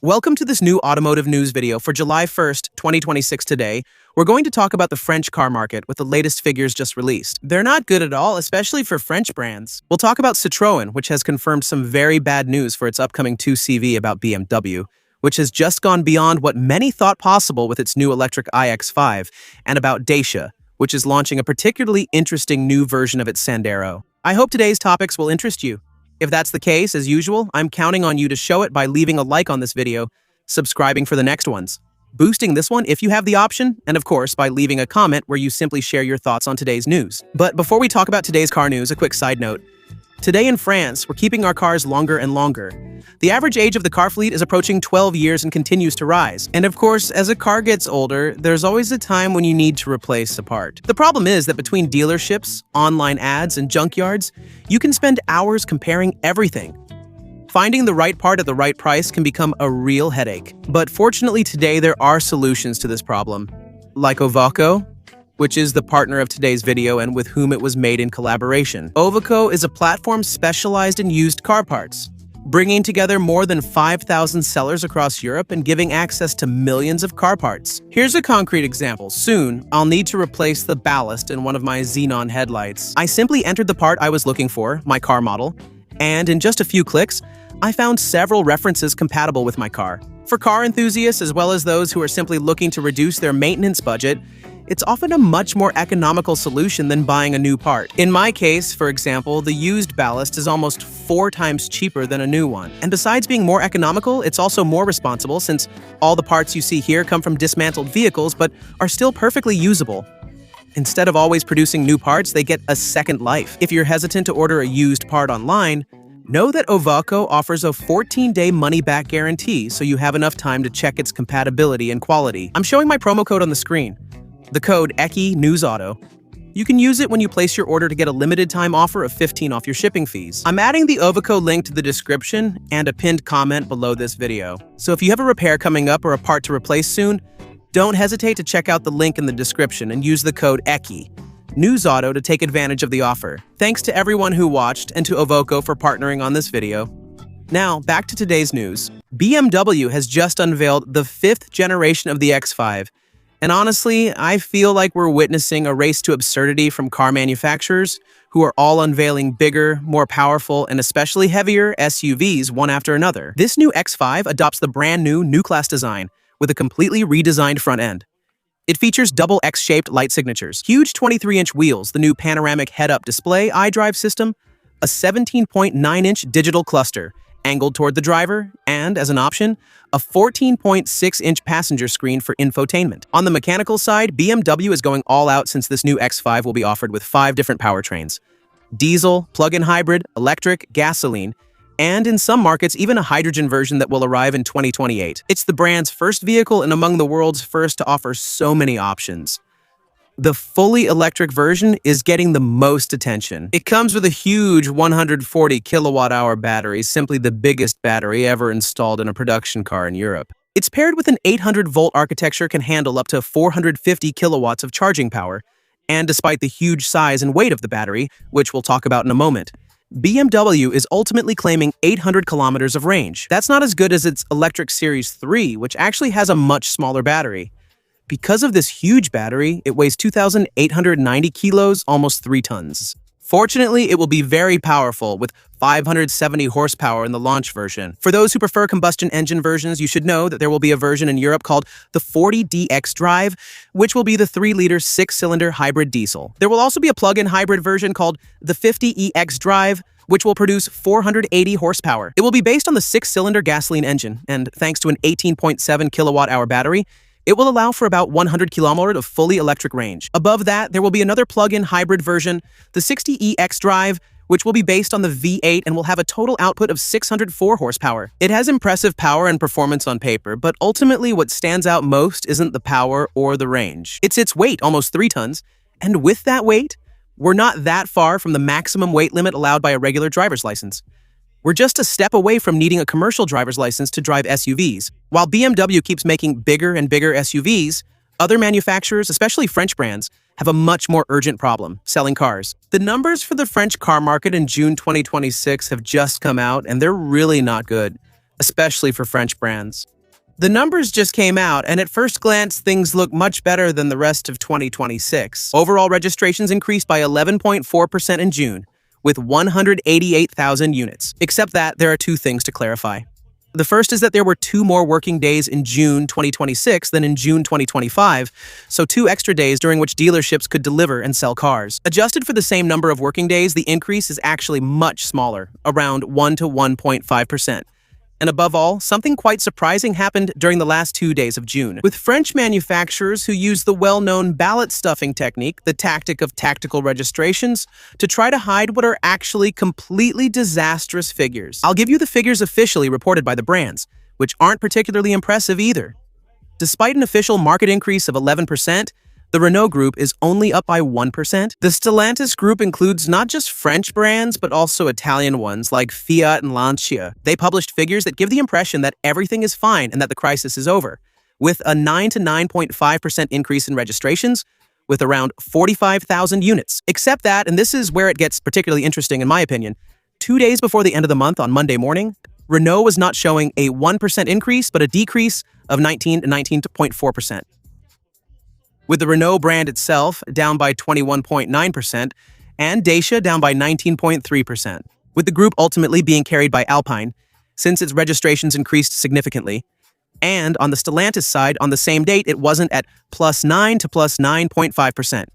Welcome to this new automotive news video for July 1st, 2026 today. We're going to talk about the French car market with the latest figures just released. They're not good at all, especially for French brands. We'll talk about Citroën, which has confirmed some very bad news for its upcoming 2CV about BMW, which has just gone beyond what many thought possible with its new electric iX5, and about Dacia, which is launching a particularly interesting new version of its Sandero. I hope today's topics will interest you. If that's the case, as usual, I'm counting on you to show it by leaving a like on this video, subscribing for the next ones, boosting this one if you have the option, and of course, by leaving a comment where you simply share your thoughts on today's news. But before we talk about today's car news, a quick side note. Today in France, we're keeping our cars longer and longer. The average age of the car fleet is approaching 12 years and continues to rise. And of course, as a car gets older, there's always a time when you need to replace a part. The problem is that between dealerships, online ads, and junkyards, you can spend hours comparing everything. Finding the right part at the right price can become a real headache. But fortunately today, there are solutions to this problem. Like Ovoco, which is the partner of today's video and with whom it was made in collaboration. Ovoco is a platform specialized in used car parts, bringing together more than 5,000 sellers across Europe and giving access to millions of car parts. Here's a concrete example. Soon, I'll need to replace the ballast in one of my xenon headlights. I simply entered the part I was looking for, my car model, and in just a few clicks, I found several references compatible with my car. For car enthusiasts as well as those who are simply looking to reduce their maintenance budget, it's often a much more economical solution than buying a new part. In my case, for example, the used ballast is almost 4 times cheaper than a new one. And besides being more economical, it's also more responsible since all the parts you see here come from dismantled vehicles but are still perfectly usable. Instead of always producing new parts, they get a second life. If you're hesitant to order a used part online, know that Ovoco offers a 14-day money-back guarantee so you have enough time to check its compatibility and quality. I'm showing my promo code on the screen. The code ECHI-NEWSAUTO. You can use it when you place your order to get a limited time offer of 15 off your shipping fees. I'm adding the Ovoco link to the description and a pinned comment below this video. So if you have a repair coming up or a part to replace soon, don't hesitate to check out the link in the description and use the code ECHI-NEWSAUTO to take advantage of the offer. Thanks to everyone who watched and to Ovoco for partnering on this video. Now, back to today's news. BMW has just unveiled the 5th generation of the X5. And honestly, I feel like we're witnessing a race to absurdity from car manufacturers who are all unveiling bigger, more powerful, and especially heavier SUVs one after another. This new X5 adopts the brand new class design with a completely redesigned front end. It features double X-shaped light signatures, huge 23-inch wheels, the new panoramic head-up display iDrive system, a 17.9-inch digital cluster, angled toward the driver, and, as an option, a 14.6-inch passenger screen for infotainment. On the mechanical side, BMW is going all out since this new X5 will be offered with 5 different powertrains: diesel, plug-in hybrid, electric, gasoline, and in some markets, even a hydrogen version that will arrive in 2028. It's the brand's first vehicle and among the world's first to offer so many options. The fully electric version is getting the most attention. It comes with a huge 140 kilowatt-hour battery, simply the biggest battery ever installed in a production car in Europe. It's paired with an 800-volt architecture can handle up to 450 kilowatts of charging power, and despite the huge size and weight of the battery, which we'll talk about in a moment, BMW is ultimately claiming 800 kilometers of range. That's not as good as its electric Series 3, which actually has a much smaller battery. Because of this huge battery, it weighs 2,890 kilos, almost 3 tons. Fortunately, it will be very powerful, with 570 horsepower in the launch version. For those who prefer combustion engine versions, you should know that there will be a version in Europe called the 40DX Drive, which will be the 3-liter 6-cylinder hybrid diesel. There will also be a plug-in hybrid version called the 50EX Drive, which will produce 480 horsepower. It will be based on the 6-cylinder gasoline engine, and thanks to an 18.7 kilowatt-hour battery, it will allow for about 100 kilometers of fully electric range. Above that, there will be another plug-in hybrid version, the 60EX Drive, which will be based on the V8 and will have a total output of 604 horsepower. It has impressive power and performance on paper, but ultimately what stands out most isn't the power or the range. It's its weight, almost 3 tons, and with that weight, we're not that far from the maximum weight limit allowed by a regular driver's license. We're just a step away from needing a commercial driver's license to drive SUVs. While BMW keeps making bigger and bigger SUVs, other manufacturers, especially French brands, have a much more urgent problem: selling cars. The numbers for the French car market in June 2026 have just come out, and they're really not good. especially for French brands. The numbers just came out, and at first glance, things look much better than the rest of 2026. Overall registrations increased by 11.4% in June, with 188,000 units. Except that there are two things to clarify. The first is that there were 2 more working days in June 2026 than in June 2025, so 2 extra days during which dealerships could deliver and sell cars. Adjusted for the same number of working days, the increase is actually much smaller, around 1 to 1.5%. And above all, something quite surprising happened during the last 2 days of June. With French manufacturers who use the well-known ballot stuffing technique, the tactic of tactical registrations, to try to hide what are actually completely disastrous figures. I'll give you the figures officially reported by the brands, which aren't particularly impressive either. Despite an official market increase of 11%, the Renault Group is only up by 1%. The Stellantis Group includes not just French brands, but also Italian ones like Fiat and Lancia. They published figures that give the impression that everything is fine and that the crisis is over, with a 9 to 9.5% increase in registrations, with around 45,000 units. Except that, and this is where it gets particularly interesting in my opinion, 2 days before the end of the month on Monday morning, Renault was not showing a 1% increase, but a decrease of 19 to 19.4%. With the Renault brand itself down by 21.9% and Dacia down by 19.3%, with the group ultimately being carried by Alpine, since its registrations increased significantly. And on the Stellantis side, on the same date, it wasn't at plus 9 to plus 9.5%.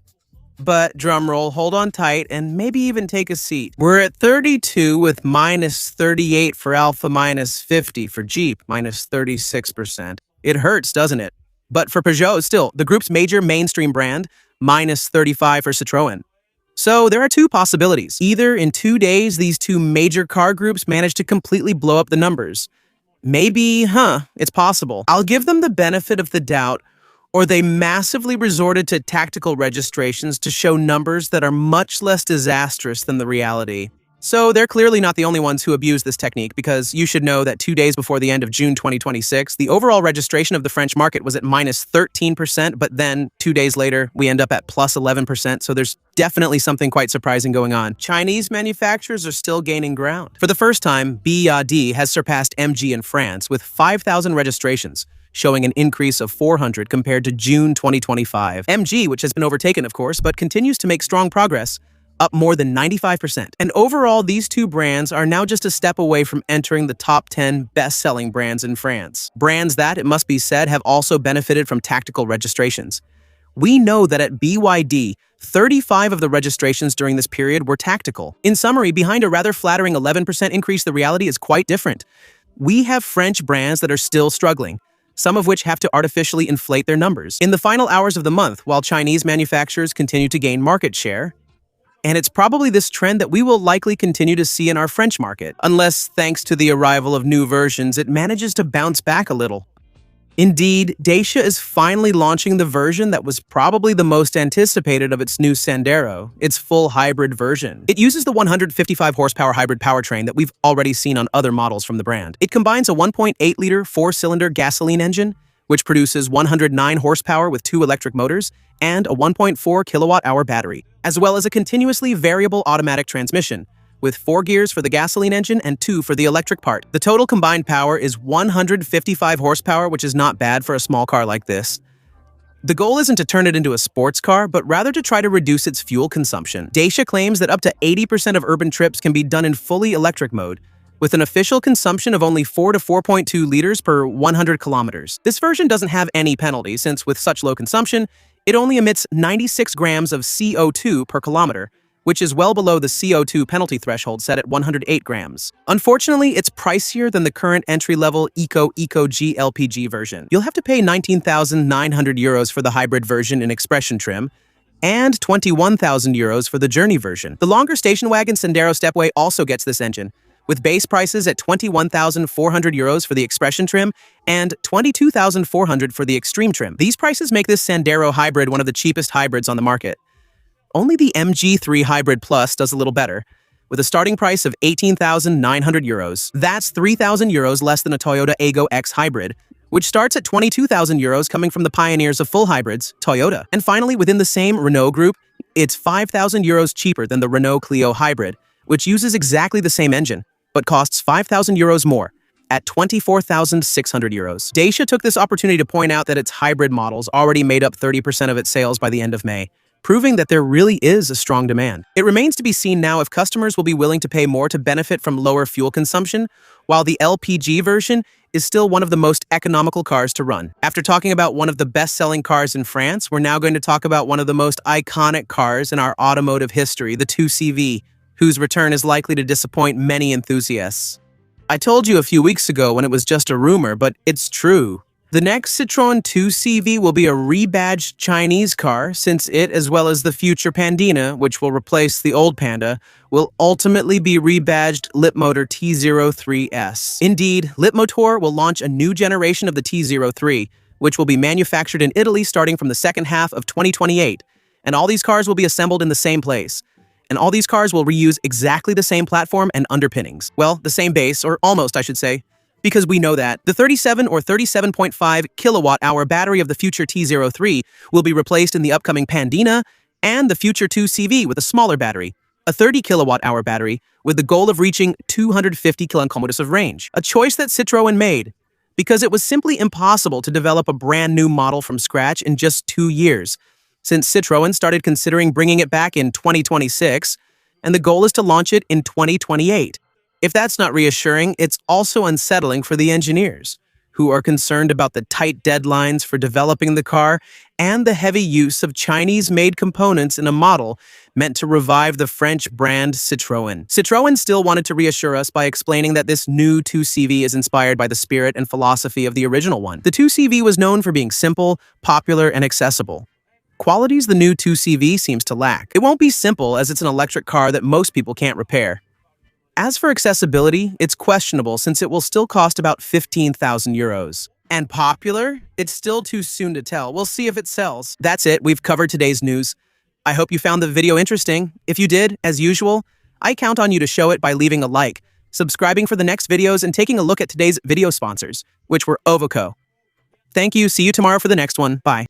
But drumroll, hold on tight, and maybe even take a seat. We're at 32 with minus 38 for Alfa, minus 50 for Jeep, minus 36%. It hurts, doesn't it? But for Peugeot, still, the group's major mainstream brand, minus 35 for Citroën. So there are 2 possibilities. Either in 2 days, these 2 major car groups managed to completely blow up the numbers. Maybe, it's possible. I'll give them the benefit of the doubt, or they massively resorted to tactical registrations to show numbers that are much less disastrous than the reality. So they're clearly not the only ones who abuse this technique, because you should know that 2 days before the end of June 2026, the overall registration of the French market was at minus 13%, but then 2 days later, we end up at plus 11%, so there's definitely something quite surprising going on. Chinese manufacturers are still gaining ground. For the first time, BYD has surpassed MG in France with 5,000 registrations, showing an increase of 400 compared to June 2025. MG, which has been overtaken, of course, but continues to make strong progress, up more than 95%. And overall, these 2 brands are now just a step away from entering the top 10 best-selling brands in France. Brands that, it must be said, have also benefited from tactical registrations. We know that at BYD, 35 of the registrations during this period were tactical. In summary, behind a rather flattering 11% increase, the reality is quite different. We have French brands that are still struggling, some of which have to artificially inflate their numbers. In the final hours of the month, while Chinese manufacturers continue to gain market share, and it's probably this trend that we will likely continue to see in our French market, unless, thanks to the arrival of new versions, it manages to bounce back a little. Indeed, Dacia is finally launching the version that was probably the most anticipated of its new Sandero, its full hybrid version. It uses the 155 horsepower hybrid powertrain that we've already seen on other models from the brand. It combines a 1.8-liter 4-cylinder gasoline engine, which produces 109 horsepower with 2 electric motors, and a 1.4 kilowatt-hour battery, as well as a continuously variable automatic transmission, with 4 gears for the gasoline engine and 2 for the electric part. The total combined power is 155 horsepower, which is not bad for a small car like this. The goal isn't to turn it into a sports car, but rather to try to reduce its fuel consumption. Dacia claims that up to 80% of urban trips can be done in fully electric mode, with an official consumption of only 4 to 4.2 liters per 100 kilometers. This version doesn't have any penalty, since with such low consumption, it only emits 96 grams of CO2 per kilometer, which is well below the CO2 penalty threshold set at 108 grams. Unfortunately, it's pricier than the current entry-level Eco-G LPG version. You'll have to pay 19,900 euros for the hybrid version in Expression trim, and 21,000 euros for the Journey version. The longer station wagon Sandero Stepway also gets this engine, with base prices at 21,400 euros for the Expression trim and 22,400 for the Extreme trim. These prices make this Sandero hybrid one of the cheapest hybrids on the market. Only the MG3 Hybrid Plus does a little better, with a starting price of 18,900 euros. That's 3,000 euros less than a Toyota Aygo X Hybrid, which starts at 22,000 euros coming from the pioneers of full hybrids, Toyota. And finally, within the same Renault group, it's 5,000 euros cheaper than the Renault Clio Hybrid, which uses exactly the same engine, but costs 5,000 euros more. at 24,600 euros. Dacia took this opportunity to point out that its hybrid models already made up 30% of its sales by the end of May, proving that there really is a strong demand. It remains to be seen now if customers will be willing to pay more to benefit from lower fuel consumption, while the LPG version is still one of the most economical cars to run. After talking about one of the best-selling cars in France, we're now going to talk about one of the most iconic cars in our automotive history, the 2CV, whose return is likely to disappoint many enthusiasts. I told you a few weeks ago when it was just a rumor, but it's true. The next Citroën 2CV will be a rebadged Chinese car, since it, as well as the future Pandina, which will replace the old Panda, will ultimately be rebadged Leapmotor T03S. Indeed, Leapmotor will launch a new generation of the T03, which will be manufactured in Italy starting from the second half of 2028, and all these cars will be assembled in the same place. And all these cars will reuse exactly the same platform and underpinnings. Well, the same base, or almost, I should say. Because we know that the 37 or 37.5 kilowatt-hour battery of the future T03 will be replaced in the upcoming Pandina and the future 2CV with a smaller battery, a 30 kilowatt-hour battery with the goal of reaching 250 kilometers of range. A choice that Citroën made because it was simply impossible to develop a brand new model from scratch in just 2 years, since Citroën started considering bringing it back in 2026, and the goal is to launch it in 2028. If that's not reassuring, it's also unsettling for the engineers, who are concerned about the tight deadlines for developing the car and the heavy use of Chinese-made components in a model meant to revive the French brand Citroën. Citroën still wanted to reassure us by explaining that this new 2CV is inspired by the spirit and philosophy of the original one. The 2CV was known for being simple, popular, and accessible. Qualities the new 2CV seems to lack. It won't be simple as it's an electric car that most people can't repair. As for accessibility, it's questionable since it will still cost about 15,000 euros. And popular? It's still too soon to tell. We'll see if it sells. That's it. We've covered today's news. I hope you found the video interesting. If you did, as usual, I count on you to show it by leaving a like, subscribing for the next videos, and taking a look at today's video sponsors, which were Ovoco. Thank you. See you tomorrow for the next one. Bye.